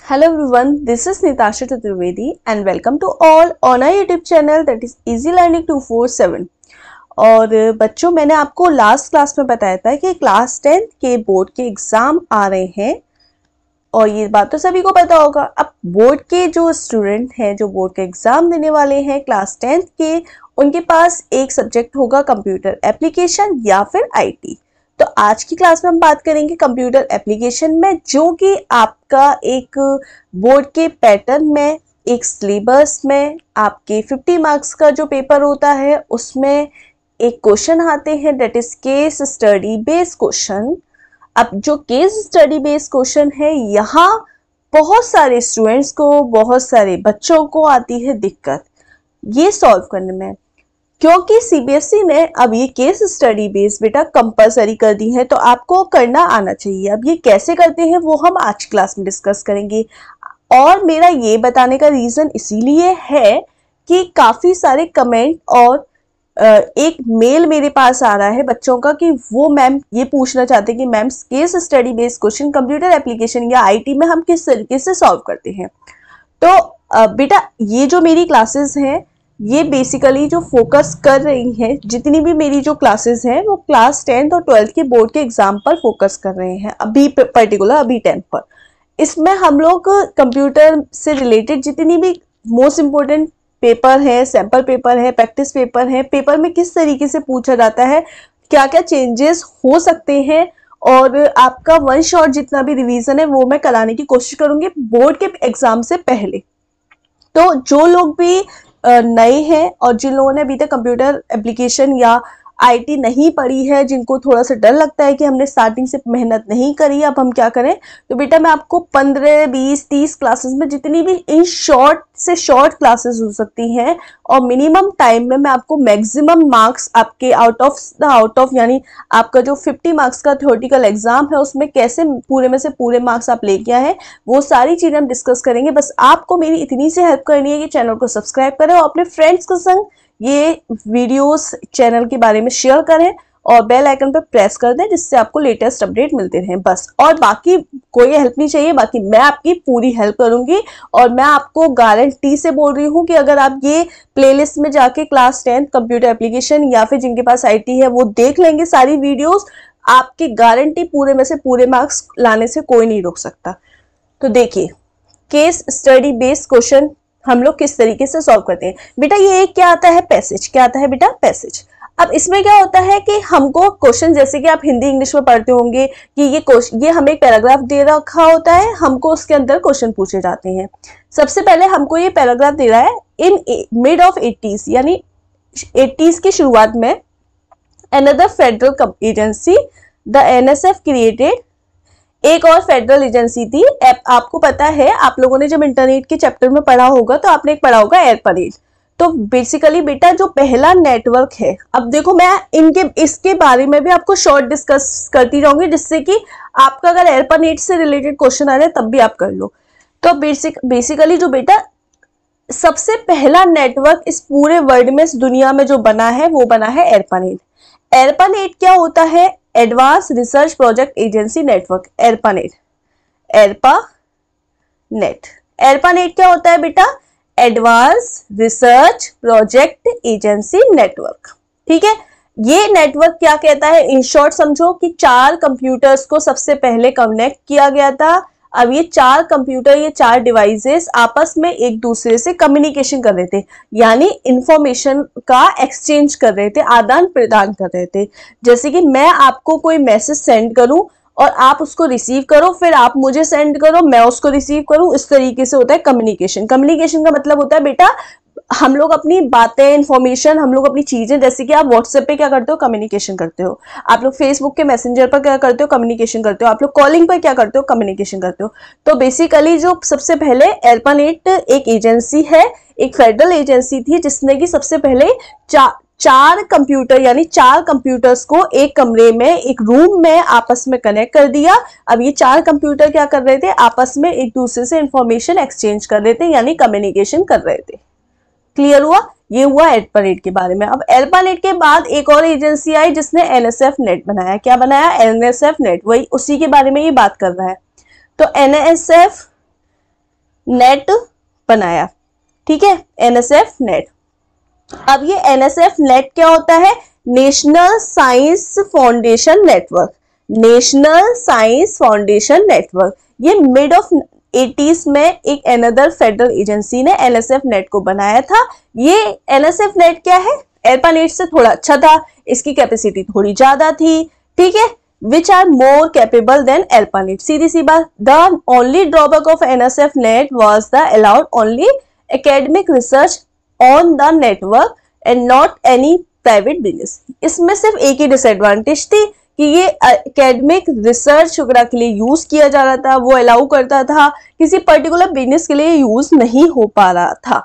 Hello everyone, this is Nitasha Chaturvedi and welcome to all on our YouTube channel that is Easy Learning 247। और बच्चों, मैंने आपको last class में बताया था कि क्लास 10 के बोर्ड के एग्ज़ाम आ रहे हैं और ये बात तो सभी को पता होगा। अब बोर्ड के जो स्टूडेंट हैं जो बोर्ड के एग्ज़ाम देने वाले हैं क्लास 10 के, उनके पास एक सब्जेक्ट होगा कंप्यूटर एप्लीकेशन या फिर IT। तो आज की क्लास में हम बात करेंगे कंप्यूटर एप्लीकेशन में, जो कि आपका एक बोर्ड के पैटर्न में, एक सिलेबस में आपके 50 मार्क्स का जो पेपर होता है उसमें एक क्वेश्चन आते हैं, that is case study based question. अब जो केस स्टडी बेस्ड क्वेश्चन है, यहाँ बहुत सारे स्टूडेंट्स को, बहुत सारे बच्चों को आती है दिक्कत ये सॉल्व करने में, क्योंकि CBSE ने अब ये केस स्टडी बेस बेटा कंपलसरी कर दी है, तो आपको करना आना चाहिए। अब ये कैसे करते हैं वो हम आज क्लास में डिस्कस करेंगे। और मेरा ये बताने का रीज़न इसीलिए है कि काफ़ी सारे कमेंट और एक मेल मेरे पास आ रहा है बच्चों का कि वो मैम ये पूछना चाहते हैं कि ma'am case study based question computer application या IT में हम किस तरीके से सॉल्व करते हैं। तो बेटा ये जो मेरी क्लासेस हैं ये बेसिकली जो फोकस कर रही हैं, जितनी भी मेरी जो क्लासेस हैं वो क्लास 10th और 12th के बोर्ड के एग्जाम पर फोकस कर रहे हैं, अभी पर्टिकुलर अभी 10th पर। इसमें हम लोग कंप्यूटर से रिलेटेड जितनी भी मोस्ट इम्पोर्टेंट पेपर है, सैम्पल पेपर है, प्रैक्टिस पेपर है, पेपर में किस तरीके से पूछा जाता है, क्या क्या चेंजेस हो सकते हैं, और आपका वन शॉट जितना भी रिवीजन है वो मैं कराने की कोशिश करूंगी बोर्ड के एग्जाम से पहले। तो जो लोग भी नए हैं और जिन लोगों ने अभी तक कंप्यूटर एप्लीकेशन या IT नहीं पढ़ी है, जिनको थोड़ा सा डर लगता है कि हमने स्टार्टिंग से मेहनत नहीं करी, अब हम क्या करें, तो बेटा मैं आपको 15, 20, 30 क्लासेस में जितनी भी इन शॉर्ट से शॉर्ट क्लासेस हो सकती हैं और मिनिमम टाइम में मैं आपको मैक्सिमम मार्क्स आपके आउट ऑफ यानी आपका जो 50 मार्क्स का थ्योरेटिकल एग्जाम है उसमें कैसे पूरे में से पूरे मार्क्स आप लेके आए हैं, वो सारी चीज़ें हम डिस्कस करेंगे। बस आपको मेरी इतनी सी हेल्प करनी है कि चैनल को सब्सक्राइब करें और अपने फ्रेंड्स के संग ये वीडियोस चैनल के बारे में शेयर करें और बेल आइकन पर प्रेस कर दें, जिससे आपको लेटेस्ट अपडेट मिलते रहें बस। और बाकी कोई हेल्प नहीं चाहिए, बाकी मैं आपकी पूरी हेल्प करूंगी। और मैं आपको गारंटी से बोल रही हूँ कि अगर आप ये प्लेलिस्ट में जाके क्लास 10 कंप्यूटर एप्लीकेशन या फिर जिनके पास IT है वो देख लेंगे सारी वीडियोस, आपकी गारंटी पूरे में से पूरे मार्क्स लाने से कोई नहीं रोक सकता। तो देखिए, केस स्टडी बेस्ड क्वेश्चन हम लोग किस तरीके से सॉल्व करते हैं। बेटा ये एक क्या आता है, पैसेज। क्या आता है बेटा, पैसेज। अब इसमें क्या होता है कि हमको क्वेश्चन, जैसे कि आप हिंदी इंग्लिश में पढ़ते होंगे कि ये हमें एक पैराग्राफ दे रखा होता है, हमको उसके अंदर क्वेश्चन पूछे जाते हैं। सबसे पहले हमको ये पैराग्राफ दे रहा है, इन मिड ऑफ 80s यानी 80s की शुरुआत में another federal agency the NSF created, एक और फेडरल एजेंसी थी। आपको पता है, आप लोगों ने जब इंटरनेट के चैप्टर में पढ़ा होगा तो आपने एक पढ़ा होगा एयरपनेट। तो बेसिकली बेटा जो पहला नेटवर्क है, अब देखो मैं इसके बारे में भी आपको शॉर्ट डिस्कस करती जाऊंगी, जिससे कि आपका अगर एयरपनेट से रिलेटेड क्वेश्चन आ रहे तब भी आप कर लो। तो बेसिकली जो बेटा सबसे पहला नेटवर्क इस पूरे वर्ल्ड में, इस दुनिया में जो बना है वो बना है एयरपनेट। एयरपनेट क्या होता है, advance research project agency network, ARPANET. ARPANET क्या होता है बेटा, advance research project agency network. ठीक है, ये नेटवर्क क्या कहता है, इन शॉर्ट समझो कि 4 कंप्यूटर्स को सबसे पहले कनेक्ट किया गया था। अब ये 4 कंप्यूटर, ये 4 डिवाइसेस आपस में एक दूसरे से कम्युनिकेशन कर रहे थे, यानी इंफॉर्मेशन का एक्सचेंज कर रहे थे, आदान प्रदान कर रहे थे। जैसे कि मैं आपको कोई मैसेज सेंड करूं और आप उसको रिसीव करो, फिर आप मुझे सेंड करो, मैं उसको रिसीव करूं, इस तरीके से होता है कम्युनिकेशन। कम्युनिकेशन का मतलब होता है बेटा हम लोग अपनी बातें, इंफॉर्मेशन, हम लोग अपनी चीजें, जैसे कि आप व्हाट्सएप पे क्या करते हो, कम्युनिकेशन करते हो, आप लोग फेसबुक के मैसेंजर पर क्या करते हो, कम्युनिकेशन करते हो, आप लोग कॉलिंग पर क्या करते हो, कम्युनिकेशन करते हो। तो बेसिकली जो सबसे पहले एयरपानेट एक एजेंसी है, एक फेडरल एजेंसी थी, जिसने कि सबसे पहले 4 कंप्यूटर यानी 4 कंप्यूटर्स को एक कमरे में, एक रूम में आपस में कनेक्ट कर दिया। अब ये 4 कंप्यूटर क्या कर रहे थे, आपस में एक दूसरे से इंफॉर्मेशन एक्सचेंज कर रहे थे, यानी कम्युनिकेशन कर रहे थे। क्लियर हुआ, ये हुआ एयरपानेट के बारे में। अब एयरपानेट के बाद एक और एजेंसी आई जिसने NSF नेट बनाया। क्या बनाया, NSF नेट, वही उसी के बारे में ये बात कर रहा है। तो NSF नेट बनाया, ठीक है, NSF नेट। अब ये NSF नेट क्या होता है? National science foundation network. National science foundation network, ये मिड ऑफ 80s में एक अनदर फेडरल एजेंसी ने NSF नेट को बनाया था। ये NSF नेट क्या है? ARPANET से थोड़ा अच्छा था, इसकी कैपेसिटी थोड़ी ज्यादा थी, ठीक है, which are more capable than ARPANET। सीधी सी बात, the only drawback of NSF net was the allowed only academic research on the network and not any private business. इसमें सिर्फ एक ही डिसएडवांटेज थी कि ये एकेडमिक रिसर्च वगैरह के लिए यूज किया जा रहा था, वो अलाउ करता था, किसी पर्टिकुलर बिजनेस के लिए यूज नहीं हो पा रहा था,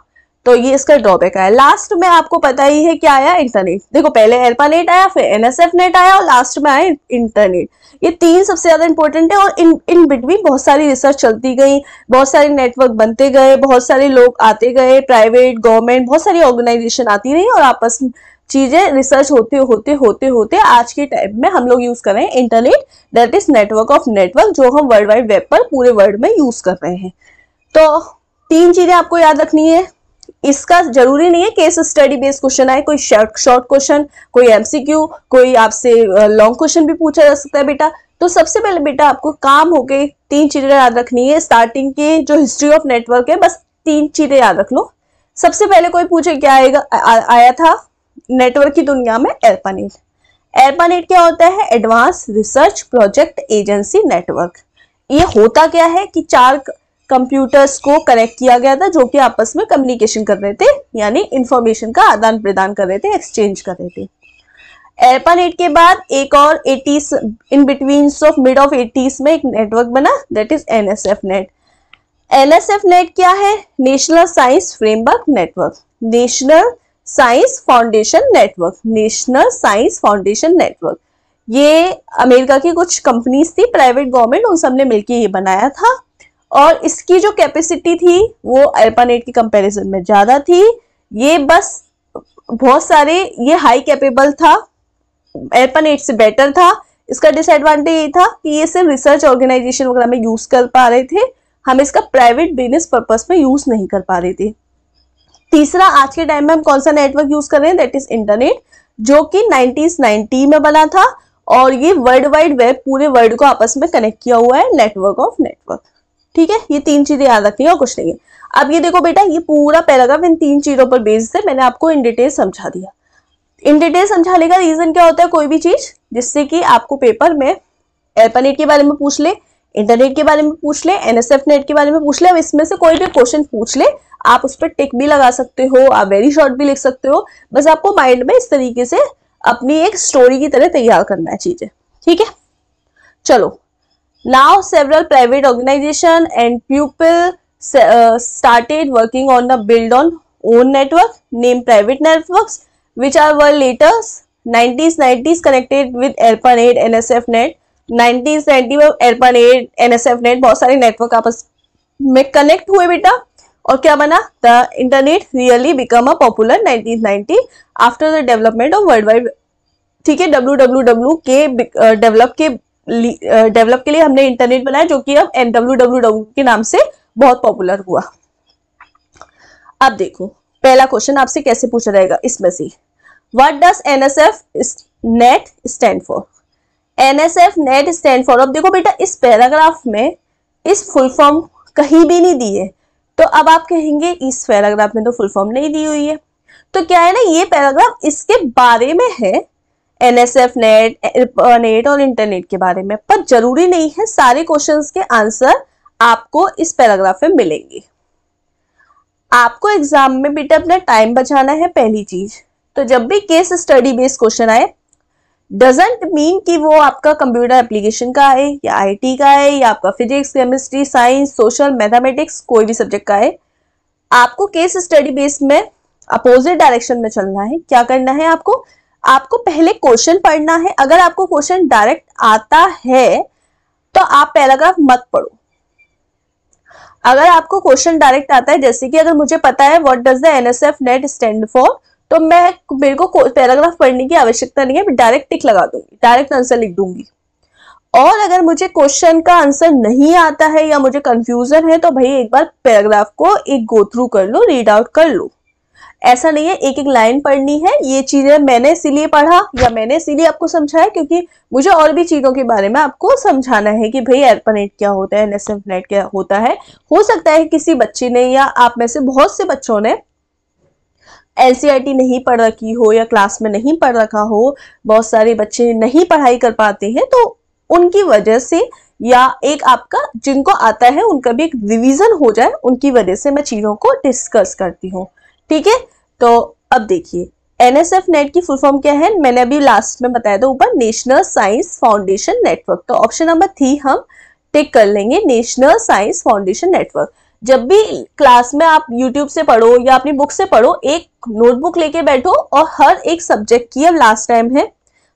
तो ये इसका ड्रॉबैक है। लास्ट में आपको पता ही है क्या आया? इंटरनेट। देखो पहले ARPANET आया, फिर NSF नेट आया और लास्ट में आया इंटरनेट। ये तीन सबसे ज्यादा इंपॉर्टेंट है और इन बिटवीन बहुत सारी रिसर्च चलती गई, बहुत सारे नेटवर्क बनते गए, बहुत सारे लोग आते गए, प्राइवेट गवर्नमेंट बहुत सारी ऑर्गेनाइजेशन आती रही और आपस में चीजें रिसर्च होते होते होते होते आज के टाइम में हम लोग यूज कर रहे हैं internet, that is network of network, जो हम वर्ल्ड वाइड वेब पर पूरे वर्ल्ड में यूज कर रहे हैं। तो तीन चीजें आपको याद रखनी है। इसका जरूरी नहीं है केस स्टडी बेस्ड क्वेश्चन आए, कोई शॉर्ट क्वेश्चन, कोई MCQ, कोई आपसे लॉन्ग क्वेश्चन भी पूछा जा सकता है बेटा। तो सबसे पहले बेटा आपको काम हो गए, तीन चीजें याद रखनी है। स्टार्टिंग के जो हिस्ट्री ऑफ नेटवर्क है, बस तीन चीजें याद रख लो। सबसे पहले कोई पूछे क्या आया था नेटवर्क की दुनिया में? ARPANET। ARPANET क्या होता है? Advance research project agency network. ये होता क्या है कि चार कंप्यूटर्स को कनेक्ट किया गया था जो कि आपस में कम्युनिकेशन कर रहे थे, यानी इंफॉर्मेशन का आदान प्रदान कर रहे थे, एक्सचेंज कर रहे थे। ARPANET के बाद एक और 80s in between of mid of 80s में एक नेटवर्क बना, that is NSF net. NSF net क्या है? National science framework network, national science foundation network, national science foundation network. ये अमेरिका की कुछ कंपनीज थी, प्राइवेट गवर्नमेंट, उन सब ने मिलकर ये बनाया था और इसकी जो कैपेसिटी थी वो ARPANET की कंपैरिजन में ज्यादा थी। ये बस बहुत सारे, ये हाई कैपेबल था, ARPANET से बेटर था। इसका डिसएडवांटेज ये था कि ये सिर्फ रिसर्च ऑर्गेनाइजेशन वगैरह में यूज कर पा रहे थे, हम इसका प्राइवेट बिजनेस पर्पस में यूज नहीं कर पा रहे थे। तीसरा, आज के टाइम में हम कौन सा नेटवर्क यूज कर रहे हैं? दैट इज इंटरनेट, जो कि 1990 में बना था और ये वर्ल्ड वाइड वेब पूरे वर्ल्ड को आपस में कनेक्ट किया हुआ है, नेटवर्क ऑफ नेटवर्क, ठीक है। ये तीन चीजें याद रखनी है और कुछ नहीं है। अब ये देखो बेटा, ये पूरा पैराग्राफ इन तीन चीजों पर बेस्ड है, मैंने आपको इन डिटेल समझा दिया। इन डिटेल समझाने का रीजन क्या होता है? कोई भी चीज जिससे कि आपको पेपर में ARPANET के बारे में पूछ ले, इंटरनेट के बारे में पूछ ले, NSF नेट के बारे में पूछ ले, अब इसमें से कोई भी क्वेश्चन पूछ ले, आप उस पर टिक भी लगा सकते हो, आप वेरी शॉर्ट भी लिख सकते हो, बस आपको माइंड में इस तरीके से अपनी एक स्टोरी की तरह तैयार करना है चीजें, ठीक है। चलो, now several private organization and people started working on the build on own network, named private networks, which were later 90s connected with ARPANET, NSF net। 1990 में ARPANET, NSF net बहुत सारे नेटवर्क आपस में कनेक्ट हुए बेटा, और क्या बना? The internet really become a popular 1990 after the development of world wide, ठीक है। WWW के डेवलप के लिए हमने इंटरनेट बनाया, जो कि अब WWW के नाम से बहुत पॉपुलर हुआ। अब देखो, पहला क्वेश्चन आपसे कैसे पूछा जाएगा इसमें से, what does NSF net stand for? NSF net stand for, अब देखो बेटा, इस पैराग्राफ में इस फुल फॉर्म कहीं भी नहीं दी है, तो अब आप कहेंगे इस पैराग्राफ में तो फुल फॉर्म नहीं दी हुई है, तो क्या है ना, ये पैराग्राफ इसके बारे में है, NSF नेट, ARPANET और इंटरनेट के बारे में, पर जरूरी नहीं है सारे क्वेश्चंस के आंसर आपको इस पैराग्राफ में मिलेंगे। आपको एग्जाम में बेटा अपना टाइम बचाना है, पहली चीज। तो जब भी केस स्टडी बेस्ड क्वेश्चन आए, डजंट मीन कि वो आपका कंप्यूटर एप्लीकेशन का है या IT का है या आपका physics, chemistry, science, social, mathematics, कोई भी सब्जेक्ट का है, आपको केस स्टडी बेस्ड में अपोजिट डायरेक्शन में चलना है। क्या करना है आपको पहले क्वेश्चन पढ़ना है। अगर आपको क्वेश्चन डायरेक्ट आता है तो आप पैराग्राफ मत पढ़ो। अगर आपको क्वेश्चन डायरेक्ट आता है, जैसे कि अगर मुझे पता है what does the NSF net stand for, तो मेरे को पैराग्राफ पढ़ने की आवश्यकता नहीं है, मैं डायरेक्ट टिक लगा दूंगी, डायरेक्ट आंसर लिख दूंगी। और अगर मुझे क्वेश्चन का आंसर नहीं आता है या मुझे कंफ्यूजन है तो भाई एक बार पैराग्राफ को एक गो थ्रू कर लो, रीड आउट कर लो। ऐसा नहीं है एक एक लाइन पढ़नी है। ये चीजें मैंने इसीलिए पढ़ा या मैंने इसीलिए आपको समझाया क्योंकि मुझे और भी चीजों के बारे में आपको समझाना है कि भाई ARPANET क्या होता है, NSFNet क्या होता है। हो सकता है किसी बच्चे ने या आप में से बहुत से बच्चों ने NCERT नहीं पढ़ रखी हो या क्लास में नहीं पढ़ रखा हो, बहुत सारे बच्चे नहीं पढ़ाई कर पाते हैं, तो उनकी वजह से या एक आपका जिनको आता है उनका भी एक रिवीजन हो जाए, उनकी वजह से मैं चीजों को डिस्कस करती हूँ। ठीक है, तो अब देखिए NSFNet की फुल फॉर्म क्या है, मैंने अभी लास्ट में बताया था ऊपर, नेशनल साइंस फाउंडेशन नेटवर्क। तो ऑप्शन नंबर 3 हम टिक कर लेंगे, नेशनल साइंस फाउंडेशन नेटवर्क। जब भी क्लास में आप YouTube से पढ़ो या अपनी बुक से पढ़ो, एक नोटबुक लेके बैठो और हर एक सब्जेक्ट की, अब लास्ट टाइम है,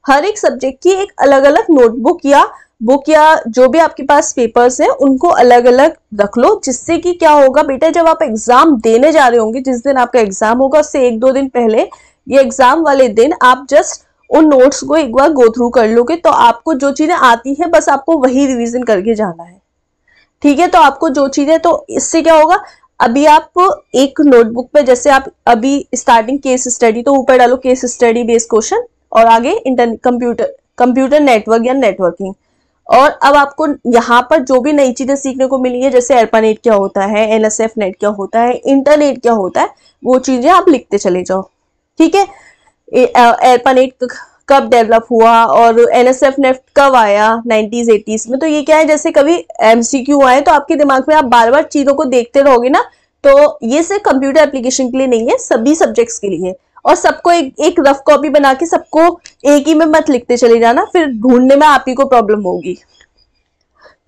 हर एक सब्जेक्ट की एक अलग अलग नोटबुक या बुक या जो भी आपके पास पेपर्स हैं उनको अलग अलग रख लो, जिससे कि क्या होगा बेटा, जब आप एग्जाम देने जा रहे होंगे, जिस दिन आपका एग्जाम होगा उससे 1-2 दिन पहले, ये एग्जाम वाले दिन आप जस्ट उन नोट्स को एक बार गो थ्रू कर लोगे, तो आपको जो चीजें आती है बस आपको वही रिवीजन करके जाना है। ठीक है, तो आपको जो चीजें, तो इससे क्या होगा, अभी आप एक नोटबुक पे, जैसे आप अभी स्टार्टिंग केस स्टडी, तो ऊपर डालो केस स्टडी बेस्ड क्वेश्चन और आगे कंप्यूटर नेटवर्क या नेटवर्किंग। और अब आपको यहाँ पर जो भी नई चीजें सीखने को मिली है, जैसे ARPANET क्या होता है, NSFNet क्या होता है, इंटरनेट क्या होता है, वो चीजें आप लिखते चले जाओ। ठीक है, ARPANET कब डेवलप हुआ और NSFNet कब आया 90s 80s में, तो ये क्या है, जैसे कभी MCQ आए तो आपके दिमाग में आप बार बार चीजों को देखते रहोगे ना, तो ये सिर्फ कंप्यूटर एप्लीकेशन के लिए नहीं है, सभी सब्जेक्ट्स के लिए। और सबको एक रफ कॉपी बना के सबको एक ही में मत लिखते चले जाना, फिर ढूंढने में आप ही को प्रॉब्लम होगी।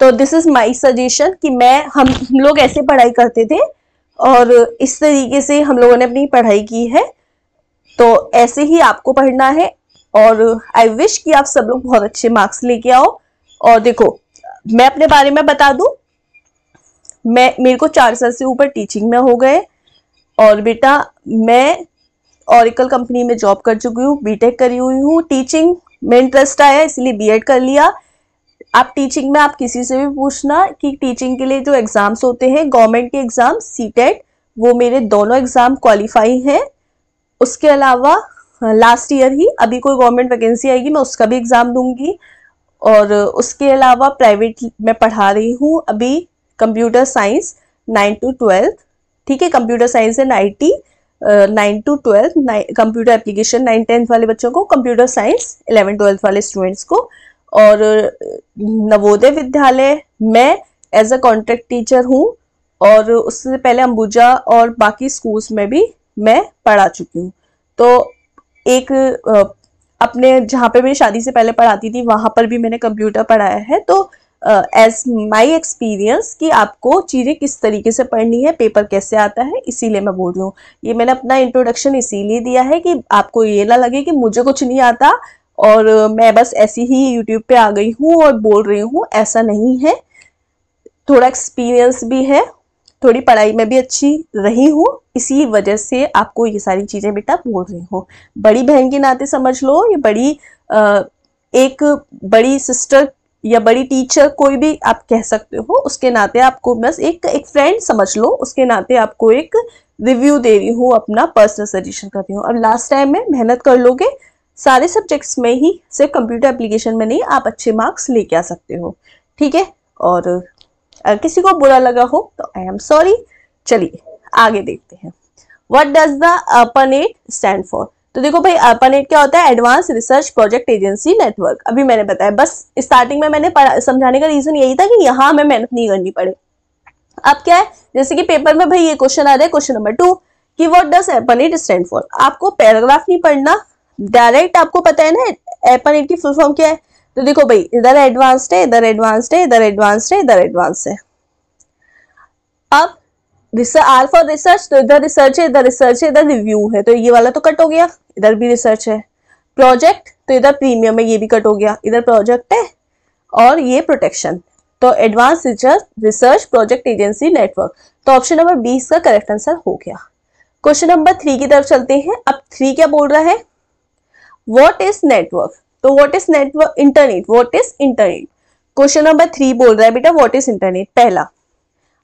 तो दिस इज माय सजेशन कि हम लोग ऐसे पढ़ाई करते थे और इस तरीके से हम लोगों ने अपनी पढ़ाई की है, तो ऐसे ही आपको पढ़ना है। और आई विश कि आप सब लोग बहुत अच्छे मार्क्स लेके आओ। और देखो, मैं अपने बारे में बता दूं, मेरे को 4 साल से ऊपर टीचिंग में हो गए और बेटा मैं ऑरिकल कंपनी में जॉब कर चुकी हूँ, बीटेक करी हुई हूँ, टीचिंग में इंटरेस्ट आया इसलिए बीएड कर लिया। आप टीचिंग में आप किसी से भी पूछना कि टीचिंग के लिए जो एग्जाम्स होते हैं, गवर्नमेंट के एग्जाम, सीटेट, वो मेरे दोनों एग्जाम क्वालिफाई हैं। उसके अलावा लास्ट ईयर ही अभी कोई गवर्नमेंट वैकेंसी आएगी मैं उसका भी एग्जाम दूंगी। और उसके अलावा प्राइवेट में पढ़ा रही हूँ अभी कंप्यूटर साइंस 9 to 12। ठीक है, कंप्यूटर साइंस है 9 to 12, कंप्यूटर एप्लीकेशन 9-10 वाले बच्चों को, कंप्यूटर साइंस 11-12 वाले स्टूडेंट्स को। और नवोदय विद्यालय में एज अ कॉन्ट्रैक्ट टीचर हूँ और उससे पहले अंबुजा और बाकी स्कूल्स में भी मैं पढ़ा चुकी हूँ। तो एक अपने जहाँ पे मेरी शादी से पहले पढ़ाती थी वहां पर भी मैंने कंप्यूटर पढ़ाया है। तो एज माई एक्सपीरियंस कि आपको चीजें किस तरीके से पढ़नी है, पेपर कैसे आता है, इसीलिए मैं बोल रही हूँ। ये मैंने अपना इंट्रोडक्शन इसीलिए दिया है कि आपको ये ना लगे कि मुझे कुछ नहीं आता और मैं बस ऐसी ही यूट्यूब पे आ गई हूँ और बोल रही हूँ, ऐसा नहीं है। थोड़ा एक्सपीरियंस भी है, थोड़ी पढ़ाई में भी अच्छी रही हूँ, इसी वजह से आपको ये सारी चीजें बेटा बोल रही हूँ। बड़ी बहन के नाते समझ लो, ये एक बड़ी सिस्टर या बड़ी टीचर, कोई भी आप कह सकते हो, उसके नाते आपको बस एक फ्रेंड समझ लो, उसके नाते आपको एक रिव्यू दे रही हूँ, अपना पर्सनल सजेशन कर रही हूँ। अब लास्ट टाइम में मेहनत कर लोगे सारे सब्जेक्ट्स में ही, सिर्फ कंप्यूटर एप्लीकेशन में नहीं, आप अच्छे मार्क्स लेके आ सकते हो। ठीक है, और अगर किसी को बुरा लगा हो तो आई एम सॉरी। चलिए आगे देखते हैं, what does the ARPANET stand for. तो देखो भाई, ARPANET क्या होता है, advance research project agency network. अभी मैंने बताया, बस स्टार्टिंग में मैंने समझाने का रीजन यही था कि यहाँ हमें मेहनत नहीं करनी पड़े। अब क्या है, जैसे कि पेपर में भाई ये क्वेश्चन आ रहा है, क्वेश्चन नंबर 2 कि what does ARPANET stand for. आपको पैराग्राफ नहीं पढ़ना, डायरेक्ट आपको पता है ना ARPANET की फुल फॉर्म क्या है। तो देखो भाई, इधर एडवांस्ड है, इधर एडवांस्ड है, इधर एडवांस्ड है, इधर एडवांस है। अब आर फॉर रिसर्च, तो इधर रिसर्च है, इधर रिसर्च है, इधर रिव्यू है, तो ये वाला तो कट हो गया, इधर भी रिसर्च है। प्रोजेक्ट, तो इधर प्रीमियम है, ये भी कट हो गया, इधर प्रोजेक्ट है और ये प्रोटेक्शन। तो advance research project agency network. तो ऑप्शन नंबर 20 का करेक्ट आंसर हो गया। क्वेश्चन नंबर 3 की तरफ चलते हैं। अब 3 क्या बोल रहा है, व्हाट इज नेटवर्क। तो what is network, internet, what is internet. Question number 3 बोल रहा है बेटा व्हाट इज इंटरनेट। पहला,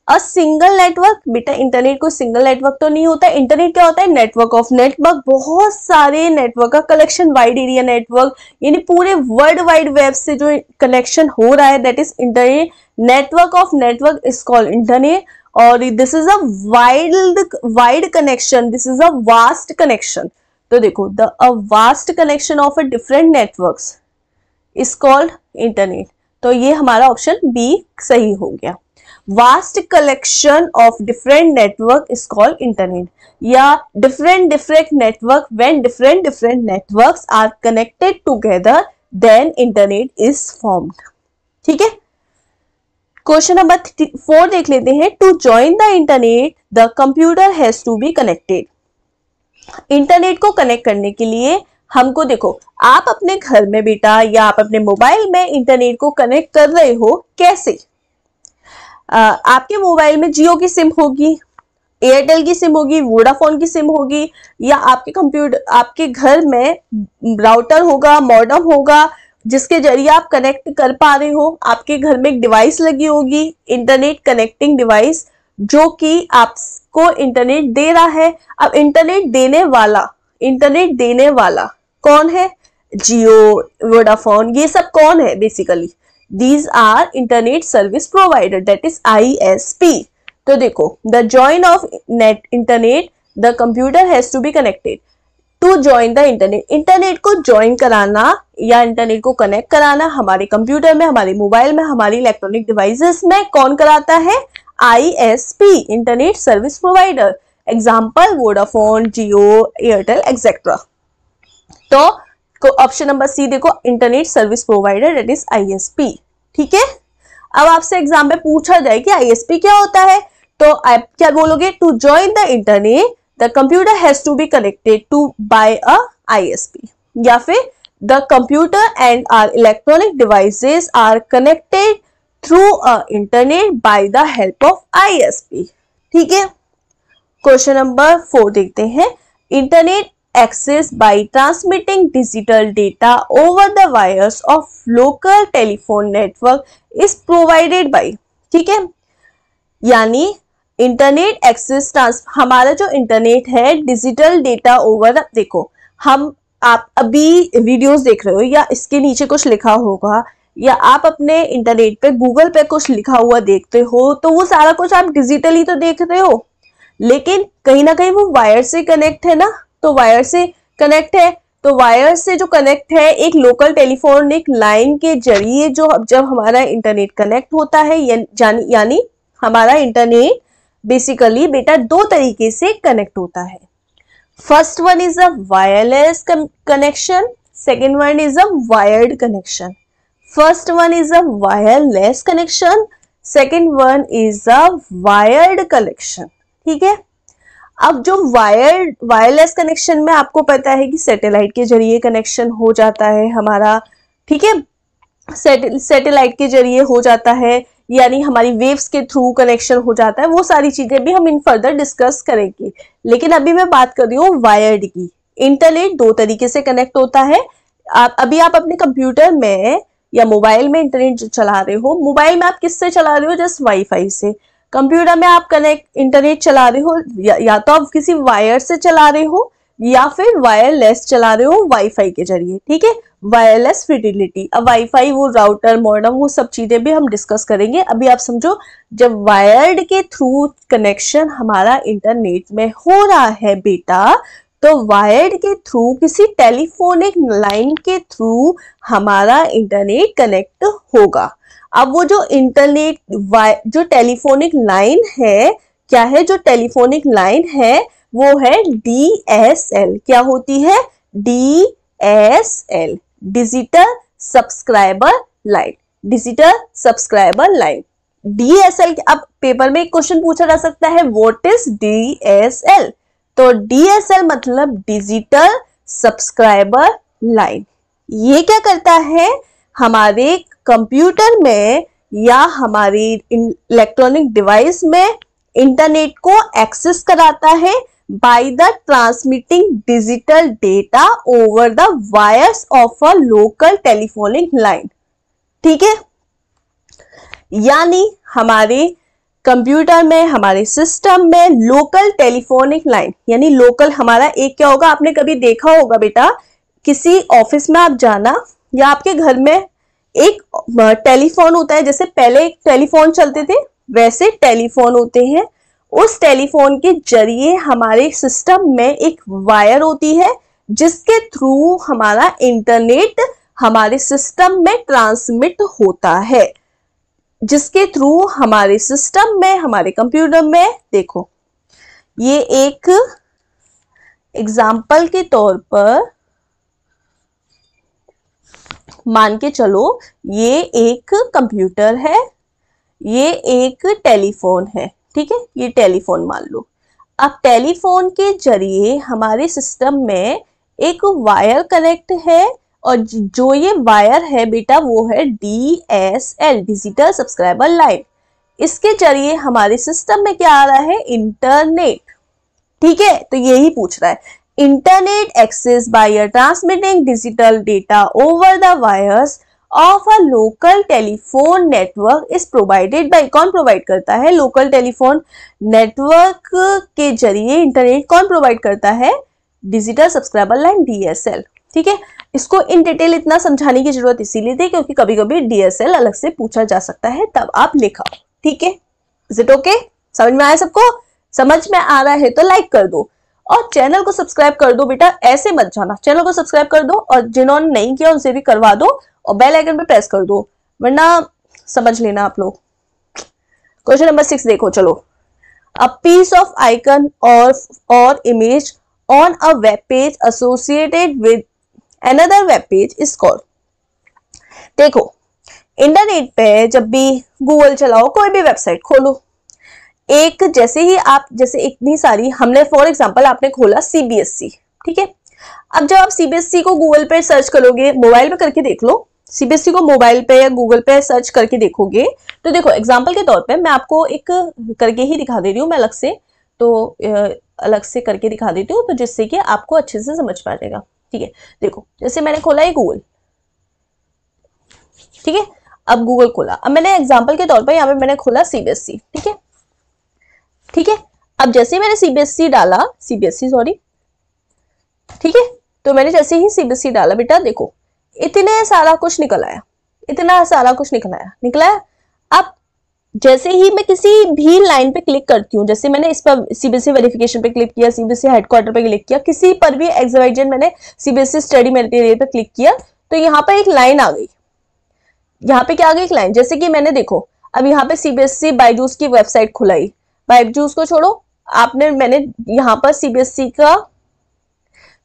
अ सिंगल नेटवर्क। बेटा इंटरनेट को सिंगल नेटवर्क तो नहीं होता है। इंटरनेट क्या होता है? नेटवर्क ऑफ नेटवर्क, बहुत सारे नेटवर्क का कलेक्शन, वाइड एरिया नेटवर्क, यानी पूरे वर्ल्ड वाइड वेब से जो कनेक्शन हो रहा है that is internet. Network of network is called internet. और this is a wide connection, this is a vast connection. तो देखो a vast connection of a different networks is called internet. तो ये हमारा ऑप्शन बी सही हो गया। Vast collection of different network is called internet, या different network, when different networks are connected together then internet is formed. ठीक है। Question number 4 देख लेते हैं। To join the internet the computer has to be connected. Internet को connect करने के लिए हमको, देखो आप अपने घर में बेटा या आप अपने मोबाइल में इंटरनेट को कनेक्ट कर रहे हो, कैसे? आपके मोबाइल में जियो की सिम होगी, एयरटेल की सिम होगी, वोडाफोन की सिम होगी, या आपके घर में राउटर होगा, मॉडेम होगा, जिसके जरिए आप कनेक्ट कर पा रहे हो। आपके घर में एक डिवाइस लगी होगी, इंटरनेट कनेक्टिंग डिवाइस, जो कि आपको इंटरनेट दे रहा है। अब इंटरनेट देने वाला कौन है? जियो, वोडाफोन, ये सब कौन है? Basically these are internet service provider, that is ISP। तो देखो the join of internet the computer has to be connected to join the internet। Internet को ज्वाइन कराना या इंटरनेट को कनेक्ट कराना हमारे कंप्यूटर में, हमारे मोबाइल में, हमारी इलेक्ट्रॉनिक डिवाइसेस में कौन कराता है? ISP, internet service provider. Example Vodafone, Jio, Airtel etcetera. तो ऑप्शन नंबर सी देखो, internet service provider, that is ISP। ठीक है। अब आपसे एग्जाम में पूछा जाए कि ISP क्या होता है, तो आप क्या बोलोगे? To join the internet the computer has to be connected to by a ISP, या फिर the computer and are electronic devices are connected through a internet by the help of ISP। ठीक है। क्वेश्चन नंबर 4 देखते हैं। Internet access by transmitting digital data over the wires of local telephone network is provided by। ठीक है, यानी internet access हमारा जो internet है डिजिटल डेटा ओवर, देखो आप अभी वीडियोस देख रहे हो या इसके नीचे कुछ लिखा होगा, या आप अपने इंटरनेट पे गूगल पे कुछ लिखा हुआ देखते हो, तो वो सारा कुछ आप डिजिटली तो देख रहे हो, लेकिन कहीं ना कहीं वो वायर से कनेक्ट है ना। तो वायर से कनेक्ट है, तो वायर से जो कनेक्ट है एक लोकल टेलीफोनिक लाइन के जरिए, जो जब हमारा इंटरनेट कनेक्ट होता है, यानी हमारा इंटरनेट बेसिकली बेटा 2 तरीके से कनेक्ट होता है। First one is a wireless connection, second one is a wired connection. First one is a wireless connection, second one is a wired connection. ठीक है। अब जो वायरलेस कनेक्शन में आपको पता है कि सैटेलाइट के जरिए कनेक्शन हो जाता है हमारा। ठीक है, सैटेलाइट के जरिए हो जाता है, यानी हमारी वेव्स के थ्रू कनेक्शन हो जाता है। वो सारी चीजें भी हम इन फर्दर डिस्कस करेंगे, लेकिन अभी मैं बात कर रही हूँ वायर्ड की। इंटरनेट 2 तरीके से कनेक्ट होता है। अभी आप अपने कंप्यूटर में या मोबाइल में इंटरनेट जो चला रहे हो, मोबाइल में आप किससे चला रहे हो? जस्ट वाईफाई से। कंप्यूटर में आप इंटरनेट चला रहे हो या तो आप किसी वायर से चला रहे हो या फिर वायरलेस चला रहे हो वाईफाई के जरिए। ठीक है, वायरलेस फिडिलिटी। अब वाईफाई, वो राउटर, मॉडेम, वो सब चीजें भी हम डिस्कस करेंगे। अभी आप समझो, जब वायर्ड के थ्रू कनेक्शन हमारा इंटरनेट में हो रहा है बेटा, तो वायर्ड के थ्रू किसी टेलीफोनिक लाइन के थ्रू हमारा इंटरनेट कनेक्ट होगा। अब वो जो इंटरनेट जो टेलीफोनिक लाइन है, क्या है? जो टेलीफोनिक लाइन है वो है DSL। क्या होती है? DSL, digital subscriber line. Digital subscriber line, DSL। अब पेपर में एक क्वेश्चन पूछा जा सकता है, व्हाट इज DSL? तो DSL मतलब डिजिटल सब्सक्राइबर लाइन। ये क्या करता है? हमारे कंप्यूटर में या हमारी इलेक्ट्रॉनिक डिवाइस में इंटरनेट को एक्सेस कराता है by the transmitting digital data over the wires of a local telephonic line. ठीक है, यानी हमारे कंप्यूटर में, हमारे सिस्टम में लोकल टेलीफोनिक लाइन, यानी लोकल हमारा एक क्या होगा, आपने कभी देखा होगा बेटा, किसी ऑफिस में आप जाना या आपके घर में एक टेलीफोन होता है, जैसे पहले टेलीफोन चलते थे वैसे टेलीफोन होते हैं। उस टेलीफोन के जरिए हमारे सिस्टम में एक वायर होती है जिसके थ्रू हमारा इंटरनेट हमारे सिस्टम में ट्रांसमिट होता है, जिसके थ्रू हमारे सिस्टम में, हमारे कंप्यूटर में, देखो ये एक एग्जाम्पल के तौर पर मान के चलो, ये एक कंप्यूटर है, ये एक टेलीफोन है, ठीक है, ये टेलीफोन मान लो। अब टेलीफोन के जरिए हमारे सिस्टम में एक वायर कनेक्ट है, और जो ये वायर है बेटा वो है DSL, डिजिटल सब्सक्राइबर लाइन। इसके जरिए हमारे सिस्टम में क्या आ रहा है, इंटरनेट, ठीक है। तो यही पूछ रहा है, internet access by transmitting digital data over the wires of a local telephone network is provided by, कौन प्रोवाइड करता है, लोकल टेलीफोन नेटवर्क के जरिए इंटरनेट कौन प्रोवाइड करता है, डिजिटल सब्सक्राइबर लाइन DSL, ठीक है। इसको इन डिटेल इतना समझाने की जरूरत इसीलिए थी क्योंकि कभी कभी DSL अलग से पूछा जा सकता है, तब आप लिखा, ठीक है। इज इट ओके, समझ में आया सबको? समझ में आ रहा है तो लाइक कर दो और चैनल को सब्सक्राइब कर दो बेटा, ऐसे मत जाना, चैनल को सब्सक्राइब कर दो और जिन्होंने नहीं किया उनसे भी करवा दो और बेल आइकन पे प्रेस कर दो, वरना समझ लेना आप लोग। क्वेश्चन नंबर 6 देखो, चलो। अ पीस ऑफ आइकन और image on a web page associated with another web page is called. देखो इंटरनेट पे जब भी गूगल चलाओ, कोई भी वेबसाइट खोलो, एक जैसे ही आप, जैसे इतनी सारी हमने, फॉर एग्जांपल आपने खोला CBSE, ठीक है। अब जब आप CBSE को गूगल पे सर्च करोगे, मोबाइल पे करके देख लो, CBSE को मोबाइल पे या गूगल पे सर्च करके देखोगे तो देखो एग्जांपल के तौर पे मैं आपको एक करके ही दिखा दे रही हूँ, मैं अलग से, तो अलग से करके दिखा देती हूँ, तो जिससे कि आपको अच्छे से समझ में आ जाएगा, ठीक है। देखो जैसे मैंने खोला है गूगल, ठीक है। अब गूगल खोला, अब मैंने एग्जांपल के तौर पर यहाँ पे मैंने खोला CBSE, ठीक है, ठीक है। अब जैसे मैंने CBSE डाला, सॉरी, ठीक है, तो मैंने जैसे ही CBSE डाला बेटा, देखो इतने सारा कुछ निकल आया, इतना सारा कुछ निकला है। अब जैसे ही मैं किसी भी लाइन पे क्लिक करती हूँ, जैसे मैंने इस पर CBSE वेरिफिकेशन पे क्लिक किया, CBSE हेडक्वार्टर पे क्लिक किया, किसी पर भी XYZ मैंने CBSE स्टडी मटेरियल पे क्लिक किया, तो यहाँ पे एक लाइन आ गई, यहाँ पे क्या आ गई, एक लाइन। जैसे कि मैंने देखो अब यहाँ पे CBSE बायजूस की वेबसाइट खुलाई, बायजूस को छोड़ो, मैंने यहाँ पर CBSE का,